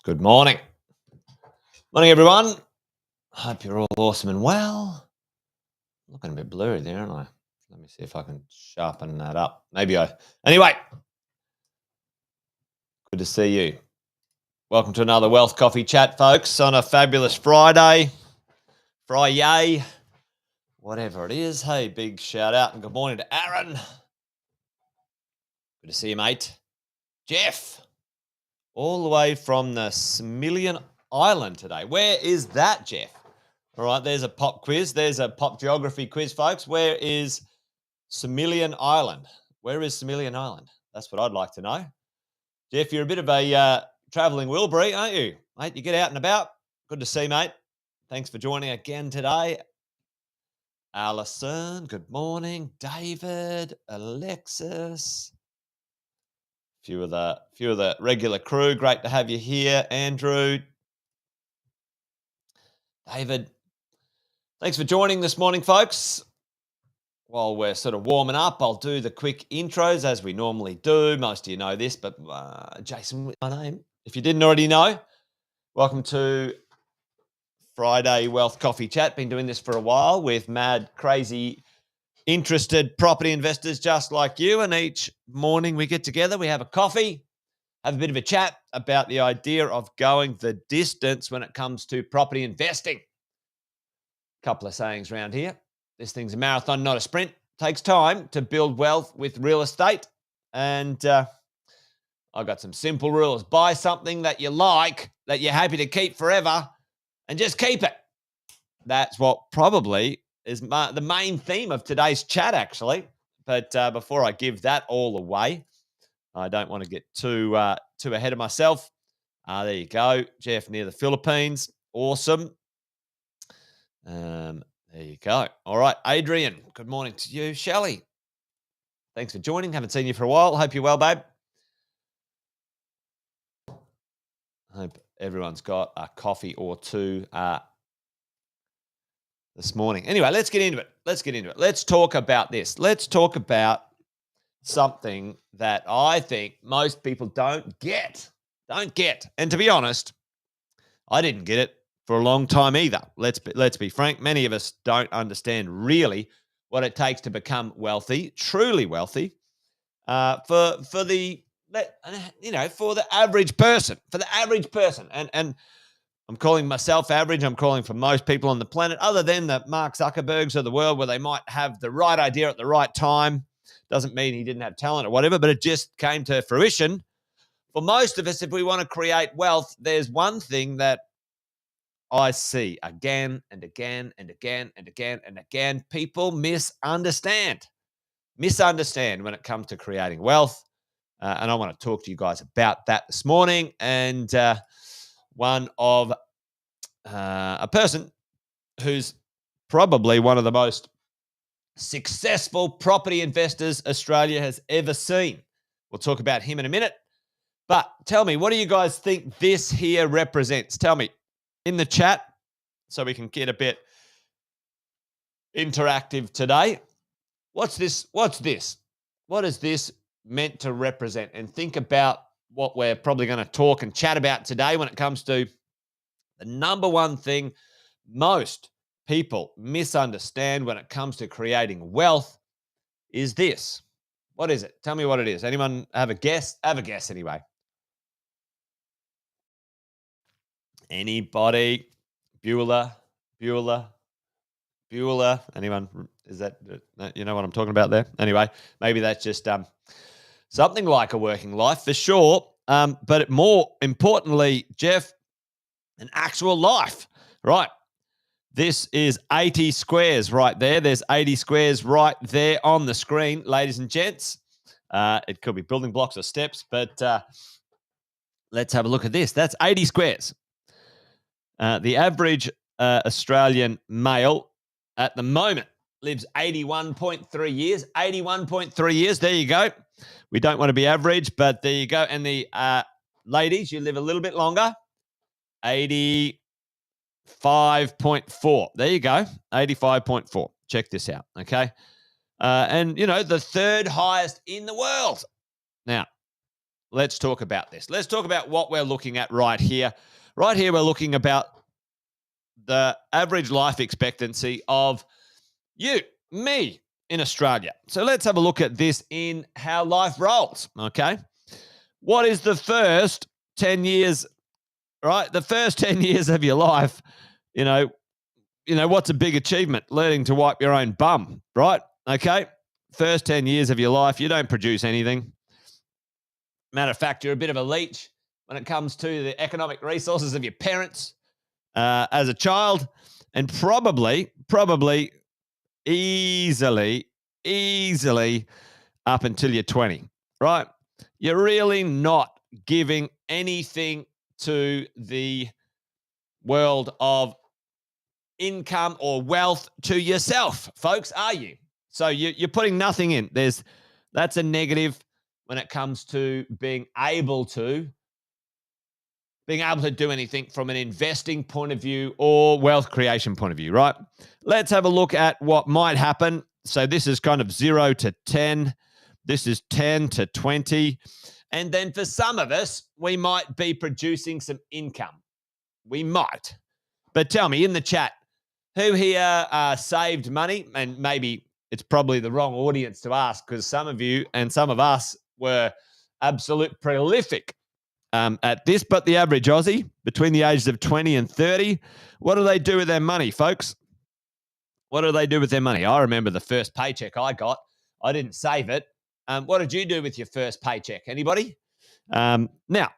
Good morning. Morning, everyone. Hope you're all awesome and well. Looking a bit blurry there, aren't I? Let me see if I can sharpen that up. Anyway, good to see you. Welcome to another Wealth Coffee Chat, folks, on a fabulous Friday, whatever it is. Hey, big shout out and good morning to Aaron. Good to see you, mate. Jeff, all the way from the Smillian Island today. Where is that, Jeff? All right, there's a pop quiz. There's a pop geography quiz, folks. Where is Smillian Island? Where is Smillian Island? That's what I'd like to know. Jeff, you're a bit of a travelling Wilbury, aren't you? Mate, you get out and about. Good to see, mate. Thanks for joining again today. Alison, good morning. David, Alexis. Few of the regular crew. Great to have you here. Andrew, David. Thanks for joining this morning, folks. While we're sort of warming up, I'll do the quick intros as we normally do. Most of you know this, but Jason, my name. If you didn't already know, welcome to Friday Wealth Coffee Chat. Been doing this for a while with mad, crazy, interested property investors just like you. And each morning we get together, we have a coffee, have a bit of a chat about the idea of going the distance when it comes to property investing. Couple of sayings around here. This thing's a marathon, not a sprint. Takes time to build wealth with real estate. And I've got some simple rules. Buy something that you like, that you're happy to keep forever, and just keep it. That's what probably is the main theme of today's chat, actually. But before I give that all away, I don't want to get too ahead of myself. There you go. Jeff near the Philippines. Awesome. There you go. All right, Adrian, good morning to you. Shelley, thanks for joining. Haven't seen you for a while. Hope you're well, babe. Hope everyone's got a coffee or two this morning. Anyway, let's get into it. Let's talk about this. Let's talk about something that I think most people don't get. And to be honest, I didn't get it for a long time either. Let's be frank. Many of us don't understand really what it takes to become wealthy, truly wealthy, for the average person. And I'm calling myself average. I'm calling for most people on the planet, other than the Mark Zuckerbergs of the world, where they might have the right idea at the right time. Doesn't mean he didn't have talent or whatever, but it just came to fruition. For most of us, if we want to create wealth, there's one thing that I see again and again and again and again and again. People misunderstand when it comes to creating wealth. And I want to talk to you guys about that this morning. And one of a person who's probably one of the most successful property investors Australia has ever seen. We'll talk about him in a minute. But tell me, what do you guys think this here represents? Tell me in the chat so we can get a bit interactive today. What's this? What is this meant to represent? And think about what we're probably going to talk and chat about today when it comes to the number one thing most people misunderstand when it comes to creating wealth is this. What is it? Tell me what it is. Anyone have a guess? Have a guess anyway. Anybody? Bueller? Anyone? Is that, you know what I'm talking about there? Anyway, maybe that's just something like a working life for sure. But more importantly, Jeff, an actual life, right? This is 80 squares right there. There's 80 squares right there on the screen, ladies and gents. It could be building blocks or steps, but let's have a look at this. That's 80 squares. The average Australian male at the moment lives 81.3 years. 81.3 years. There you go. We don't want to be average, but there you go. And the ladies, you live a little bit longer. 85.4. There you go. 85.4. Check this out. Okay. And, the third highest in the world. Now, let's talk about this. Let's talk about what we're looking at right here. Right here, we're looking about the average life expectancy of you, me, in Australia. So let's have a look at this in how life rolls, okay? What is the first 10 years, right? The first 10 years of your life, what's a big achievement? Learning to wipe your own bum, right? Okay? First 10 years of your life, you don't produce anything. Matter of fact, you're a bit of a leech when it comes to the economic resources of your parents as a child, and probably easily up until you're 20, right? You're really not giving anything to the world of income or wealth to yourself, folks, are you? So you're putting nothing in. That's a negative when it comes to being able to do anything from an investing point of view or wealth creation point of view, right? Let's have a look at what might happen. So this is kind of 0 to 10. This is 10 to 20. And then for some of us, we might be producing some income. We might. But tell me in the chat, who here saved money? And maybe it's probably the wrong audience to ask, because some of you and some of us were absolute prolific at this, but the average Aussie between the ages of 20 and 30, what do they do with their money, folks? What do they do with their money? I remember the first paycheck I got. I didn't save it. What did you do with your first paycheck? Anybody? Now,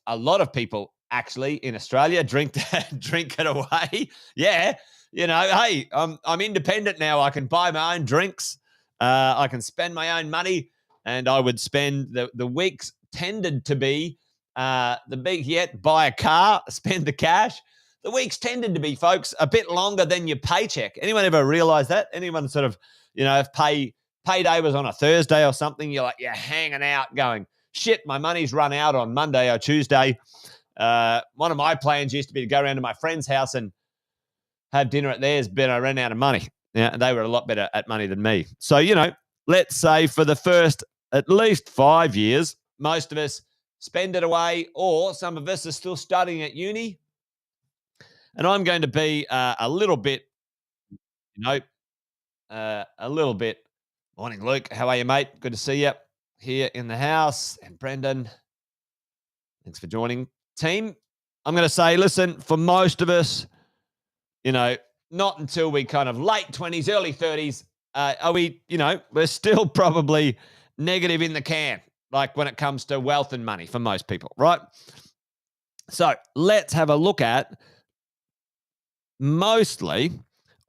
a lot of people actually in Australia drink it away. Yeah. Hey, I'm independent now. I can buy my own drinks. I can spend my own money, and I would spend the weeks tended to be buy a car, spend the cash. The weeks tended to be, folks, a bit longer than your paycheck. Anyone ever realize that? Anyone sort of, if payday was on a Thursday or something, you're hanging out going, shit, my money's run out on Monday or Tuesday. One of my plans used to be to go around to my friend's house and have dinner at theirs, but I ran out of money. Yeah, they were a lot better at money than me. So, let's say for the first at least 5 years, most of us spend it away, or some of us are still studying at uni. And I'm going to be a little bit. Morning, Luke. How are you, mate? Good to see you here in the house. And Brendan, thanks for joining, team. I'm going to say, listen, for most of us, not until we kind of late 20s, early 30s, are we, we're still probably negative in the can, like when it comes to wealth and money for most people, right? So let's have a look at mostly,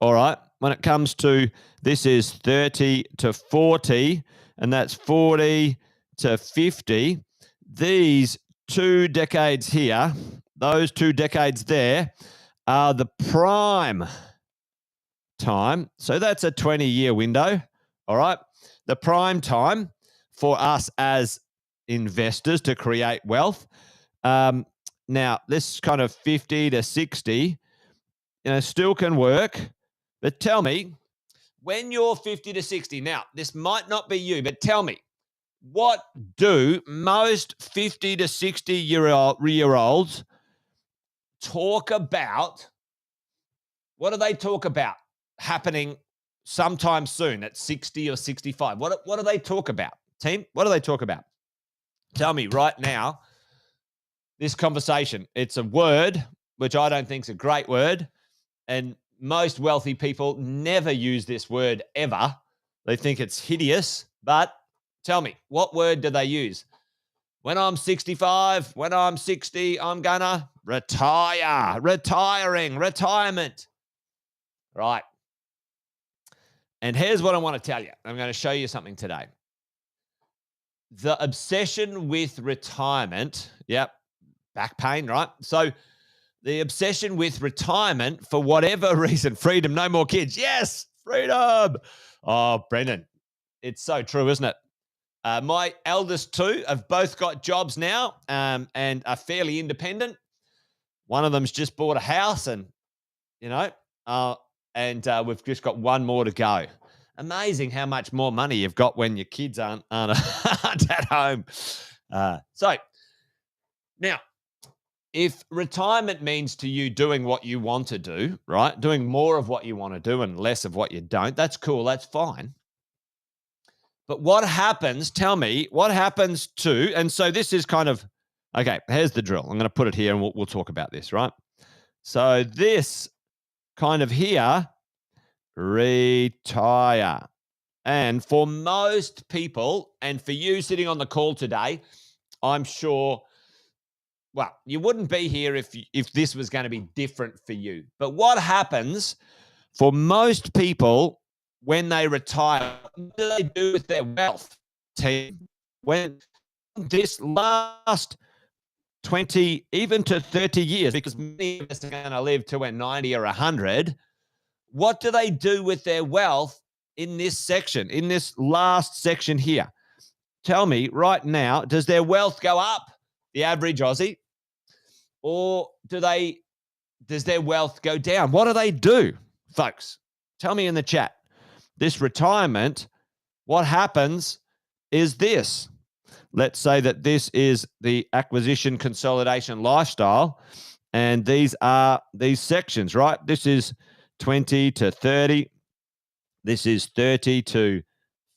all right, when it comes to this is 30 to 40, and that's 40 to 50. These 2 decades here, those 2 decades there are the prime time. So that's a 20-year window, all right? The prime time for us as investors to create wealth. Now, this kind of 50 to 60, still can work. But tell me, when you're 50 to 60, now, this might not be you, but tell me, what do most 50 to 60-year-olds talk about? What do they talk about happening sometime soon at 60 or 65? What do they talk about, team? What do they talk about? Tell me right now, this conversation, it's a word, which I don't think is a great word, and most wealthy people never use this word ever. They think it's hideous, but tell me, what word do they use? When I'm 65, when I'm 60, I'm gonna retire, retirement. right? And here's what I want to tell you. I'm going to show you something today. The obsession with retirement, yep, back pain, right? So the obsession with retirement for whatever reason, freedom, no more kids. Yes, freedom. Oh, Brendan, it's so true, isn't it? My eldest two have both got jobs now and are fairly independent. One of them's just bought a house and, we've just got one more to go. Amazing how much more money you've got when your kids aren't at home. So now, if retirement means to you doing what you want to do, right? Doing more of what you want to do and less of what you don't, that's cool. That's fine. But what happens, tell me, what happens to, and so this is kind of, okay, here's the drill. I'm going to put it here and we'll talk about this, right? So this kind of here, retire. And for most people, and for you sitting on the call today, I'm sure, well, you wouldn't be here if this was going to be different for you. But what happens for most people when they retire? What do they do with their wealth, team? When this last 20, even to 30 years, because many of us are going to live to we're 90 or 100, what do they do with their wealth in this section, in this last section here? Tell me right now, does their wealth go up, the average Aussie, or does their wealth go down? What do they do, folks? Tell me in the chat. This retirement, what happens is this. Let's say that this is the acquisition consolidation lifestyle, and these are these sections, right? This is 20 to 30. This is 30 to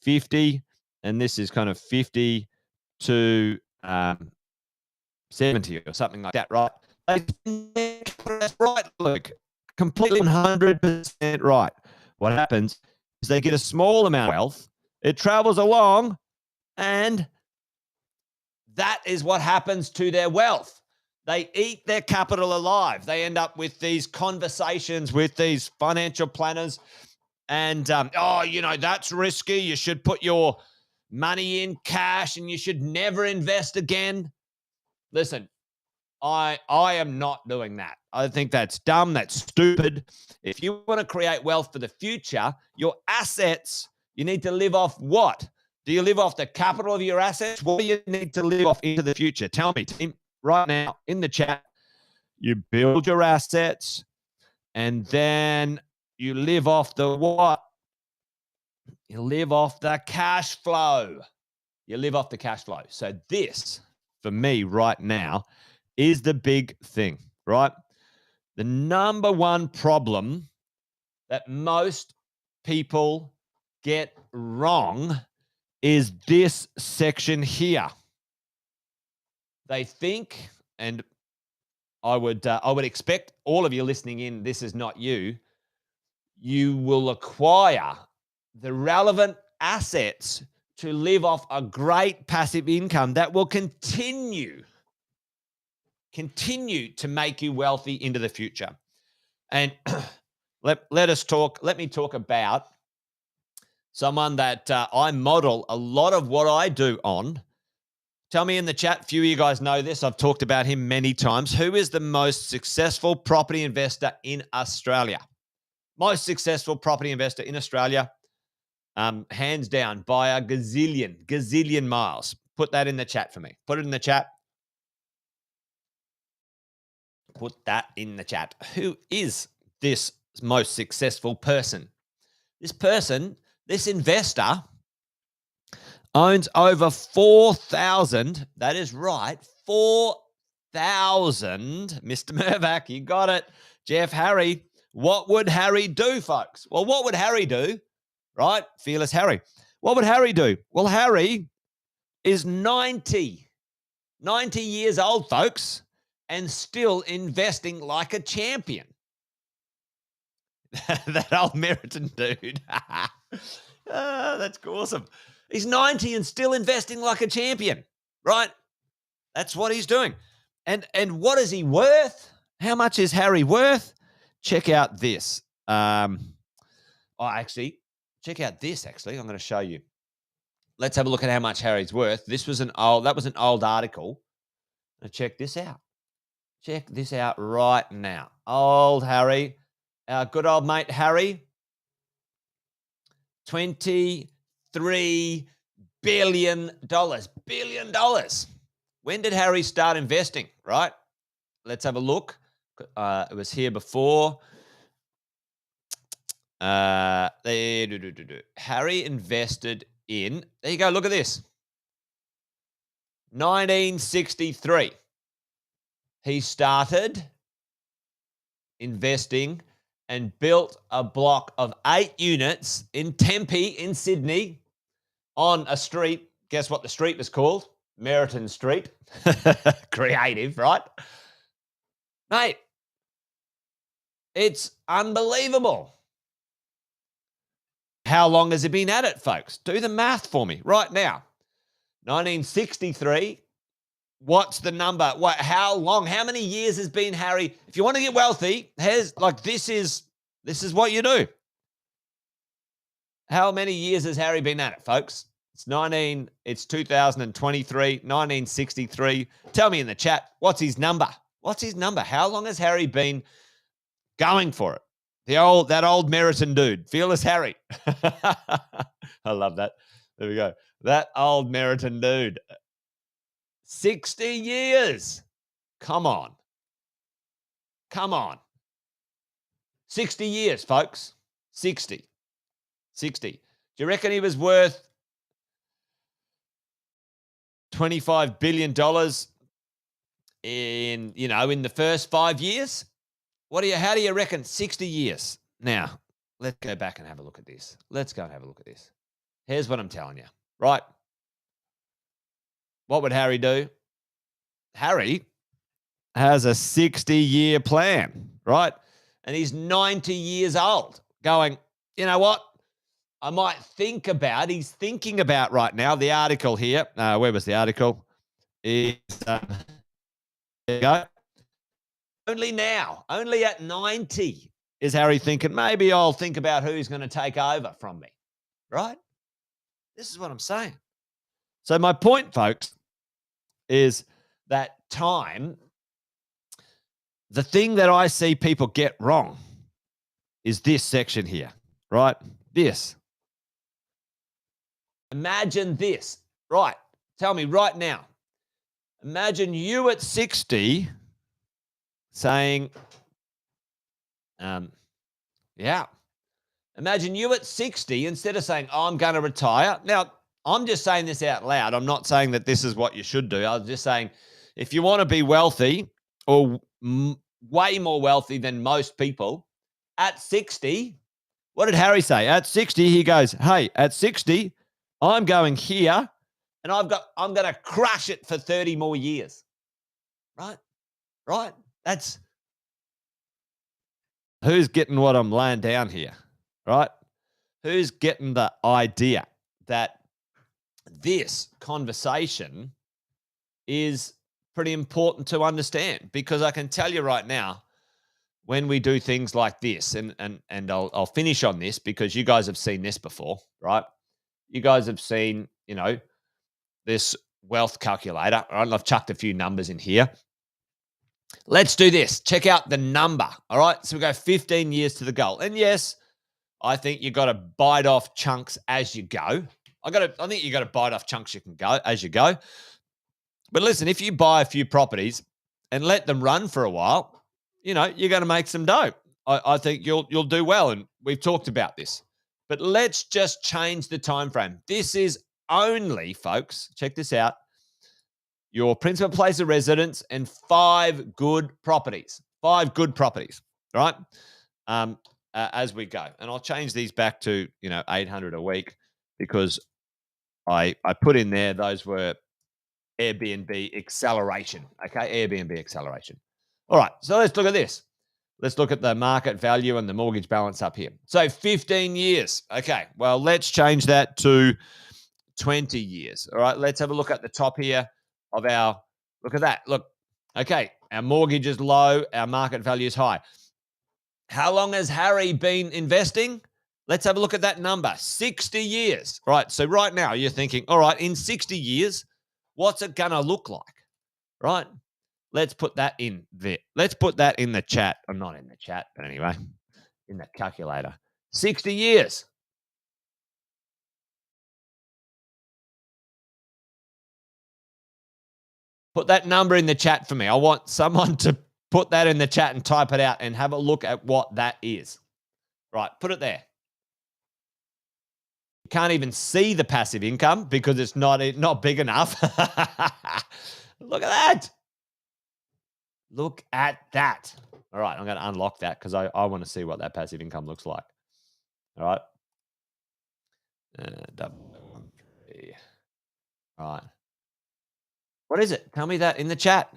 50, and this is kind of 50 to 70 or something like that, right? That's right, Luke. Completely 100% right. What happens is they get a small amount of wealth. It travels along, and that is what happens to their wealth. They eat their capital alive. They end up with these conversations with these financial planners and, that's risky. You should put your money in cash and you should never invest again. Listen, I am not doing that. I think that's dumb. That's stupid. If you want to create wealth for the future, your assets, you need to live off what? Do you live off the capital of your assets? What do you need to live off into the future? Tell me, team, right now in the chat. You build your assets and then you live off the what? You live off the cash flow. You live off the cash flow. So this, for me right now, is the big thing, right? The number one problem that most people get wrong is this section here. They think, and I would expect all of you listening in, this is not you, you will acquire the relevant assets to live off a great passive income that will continue to make you wealthy into the future. And let me talk about someone that I model a lot of what I do on. Tell me in the chat, a few of you guys know this. I've talked about him many times. Who is the most successful property investor in Australia? Most successful property investor in Australia, hands down, by a gazillion miles. Put that in the chat for me. Put it in the chat. Put that in the chat. Who is this most successful person? This investor owns over 4,000. That is right, 4,000. Mr. Mervac, you got it. Jeff, Harry. What would Harry do, folks? Well, what would Harry do? Right? Fearless Harry. What would Harry do? Well, Harry is 90 years old, folks, and still investing like a champion. That old Meriton dude. That's awesome. He's 90 and still investing like a champion, right? That's what he's doing. And what is he worth? How much is Harry worth? Check out this. Oh, actually, check out this. Actually, I'm going to show you. Let's have a look at how much Harry's worth. That was an old article. Now check this out. Check this out right now. Old Harry, our good old mate Harry, $23 billion. Billion dollars. When did Harry start investing, right? Let's have a look. It was here before. Harry invested in, there you go, look at this. 1963. He started investing and built a block of 8 units in Tempe in Sydney on a street. Guess what the street was called? Meriton Street. Creative, right? Mate, it's unbelievable. How long has he been at it, folks? Do the math for me right now. 1963. What's the number? What? How long? How many years has been Harry? If you want to get wealthy, this is what you do. How many years has Harry been at it, folks? It's 2023, 1963. Tell me in the chat, what's his number? What's his number? How long has Harry been going for it? That old Meriton dude, Fearless Harry. I love that. There we go. That old Meriton dude. 60 years. Come on. 60 years, folks. 60. Do you reckon he was worth $25 billion in the first 5 years? How do you reckon 60 years? Now, let's go back and have a look at this. Let's go and have a look at this. Here's what I'm telling you, right? What would Harry do? Harry has a 60-year plan, right? And he's 90 years old going, you know what? I might think about, he's thinking about right now, the article here. Where was the article? There you go. Only at 90 is Harry thinking, maybe I'll think about who's going to take over from me, right? This is what I'm saying. So my point, folks, is that time, the thing that I see people get wrong is this section here, right? This. Imagine this, right? Tell me right now. Imagine you at 60 saying, imagine you at 60, instead of saying, I'm going to retire. Now, I'm just saying this out loud. I'm not saying that this is what you should do. I was just saying, if you want to be wealthy or way more wealthy than most people, at 60, what did Harry say? At 60, he goes, hey, at 60, I'm going here and I'm going to crush it for 30 more years. Right? That's who's getting what I'm laying down here, right? Who's getting the idea that this conversation is pretty important to understand? Because I can tell you right now, when we do things like this, and I'll finish on this because you guys have seen this before, right? You guys have seen, this wealth calculator. All right, I've chucked a few numbers in here. Let's do this. Check out the number. All right. So we go 15 years to the goal. And yes, I think you got to bite off chunks as you go. I think you got to bite off chunks as you go. But listen, if you buy a few properties and let them run for a while, you're going to make some dough. I think you'll do well. And we've talked about this. But let's just change the time frame. This is only, folks, check this out, your principal place of residence and 5 good properties. 5 good properties, right? As we go. And I'll change these back to, 800 a week because I put in there, those were Airbnb acceleration, okay? Airbnb acceleration. All right, so let's look at this. Let's look at the market value and the mortgage balance up here. So 15 years. Okay, well, let's change that to 20 years. All right, let's have a look at the top here of look at that. Look, okay, our mortgage is low, our market value is high. How long has Harry been investing? Let's have a look at that number. 60 years. Right. So right now you're thinking, all right, in 60 years, what's it going to look like? Right. Let's put that in there. Let's put that in the chat. I'm not in the chat, but anyway, in the calculator. 60 years. Put that number in the chat for me. I want someone to put that in the chat and type it out and have a look at what that is. Right, put it there. You can't even see the passive income because it's not big enough. Look at that. Look at that. All right, I'm going to unlock that because I want to see what that passive income looks like. All right. All right. What is it? Tell me that in the chat.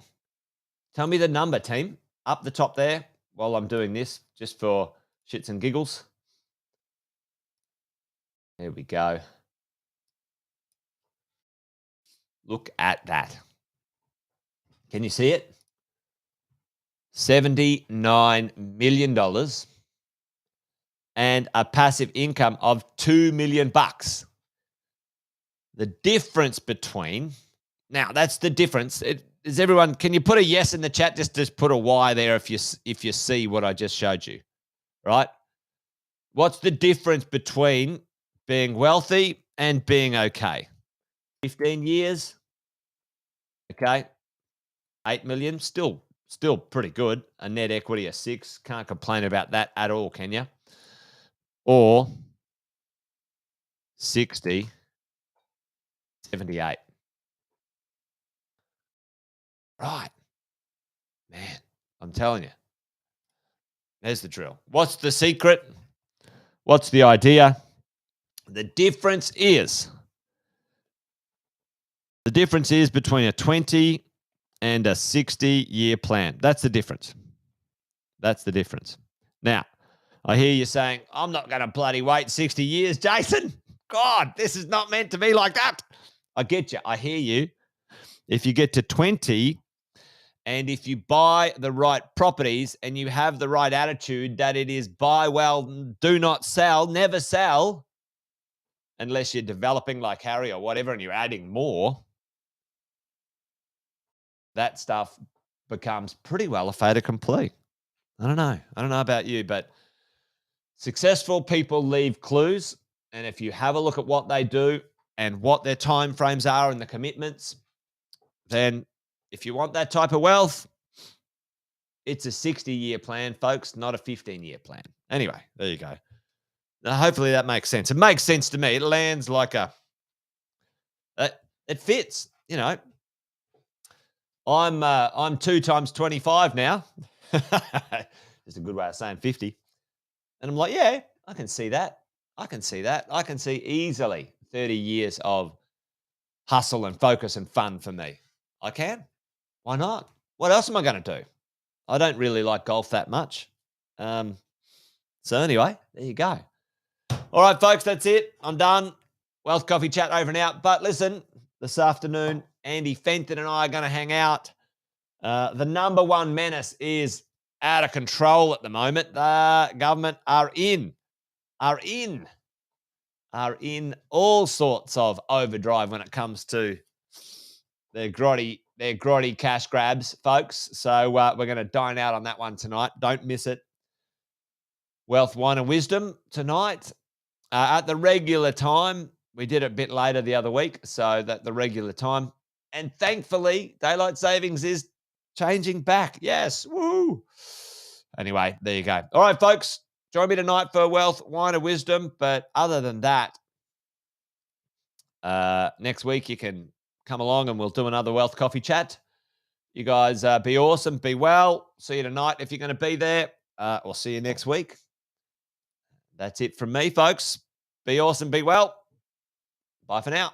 Tell me the number, team. Up the top there while I'm doing this, just for shits and giggles. There we go. Look at that. Can you see it? $79 million and a passive income of $2 million. The difference between, now that's the difference. Is everyone, can you put a yes in the chat? Just put a Y there if you see what I just showed you, right? What's the difference between being wealthy and being okay? 15 years, okay, 8 million, still pretty good. A net equity of 6, can't complain about that at all, can you? Or 60, 78. Right. Man, I'm telling you. There's the drill. What's the secret? What's the idea? The difference is between a 20 and a 60-year plan. That's the difference. That's the difference. Now, I hear you saying, I'm not going to bloody wait 60 years, Jason. God, this is not meant to be like that. I get you. I hear you. If you get to 20 and if you buy the right properties and you have the right attitude that it is buy well, do not sell, never sell, unless you're developing like Harry or whatever and you're adding more, that stuff becomes pretty well a fait accompli. I don't know. I don't know about you, but successful people leave clues. And if you have a look at what they do and what their time frames are and the commitments, then if you want that type of wealth, it's a 60-year plan, folks, not a 15-year plan. Anyway, there you go. Now, hopefully that makes sense. It makes sense to me. It lands like it fits, you know. I'm 2 times 25 now. Just a good way of saying 50. And I'm like, yeah, I can see that. I can see that. I can see easily 30 years of hustle and focus and fun for me. I can. Why not? What else am I going to do? I don't really like golf that much. So anyway, there you go. All right, folks, that's it. I'm done. Wealth Coffee Chat over and out. But listen, this afternoon, Andy Fenton and I are going to hang out. The number one menace is out of control at the moment. The government are in all sorts of overdrive when it comes to their grotty cash grabs, folks. So we're going to dine out on that one tonight. Don't miss it. Wealth, Wine and Wisdom tonight at the regular time. We did it a bit later the other week, so that the regular time. And thankfully, daylight savings is changing back. Yes. Woo. Anyway, there you go. All right, folks. Join me tonight for Wealth, Wine and Wisdom. But other than that, next week you can come along and we'll do another Wealth Coffee Chat. You guys be awesome. Be well. See you tonight if you're going to be there. We'll see you next week. That's it from me, folks. Be awesome. Be well. Bye for now.